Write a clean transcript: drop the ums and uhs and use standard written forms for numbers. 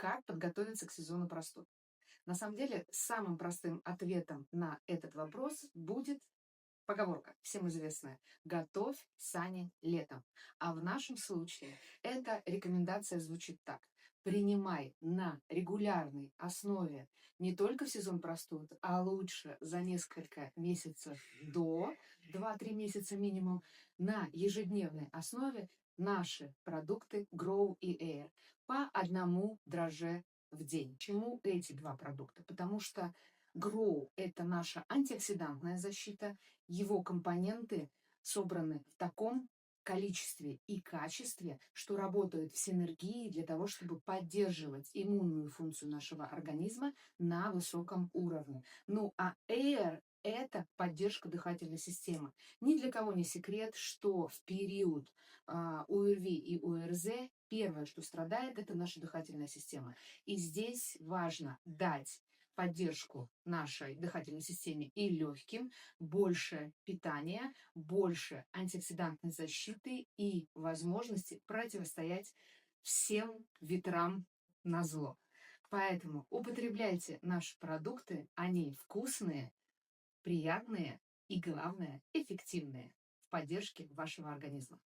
как подготовиться к сезону простуд? На самом деле, самым простым ответом на этот вопрос будет поговорка, всем известная: «Готовь сани летом». А в нашем случае эта рекомендация звучит так: принимай на регулярной основе не только в сезон простуд, а лучше за несколько месяцев до, 2-3 месяца минимум, на ежедневной основе наши продукты Grow и Air по одному дрожже в день. Почему эти два продукта? Потому что Grow — это наша антиоксидантная защита, его компоненты собраны в таком количестве и качестве, что работают в синергии для того, чтобы поддерживать иммунную функцию нашего организма на высоком уровне. Ну а Air — это поддержка дыхательной системы. Ни для кого не секрет, что в период ОРВИ и ОРЗ первое, что страдает, это наша дыхательная система. И здесь важно дать поддержку нашей дыхательной системе и легким, больше питания, больше антиоксидантной защиты и возможности противостоять всем ветрам назло. Поэтому употребляйте наши продукты, они вкусные, приятные и, главное, эффективные в поддержке вашего организма.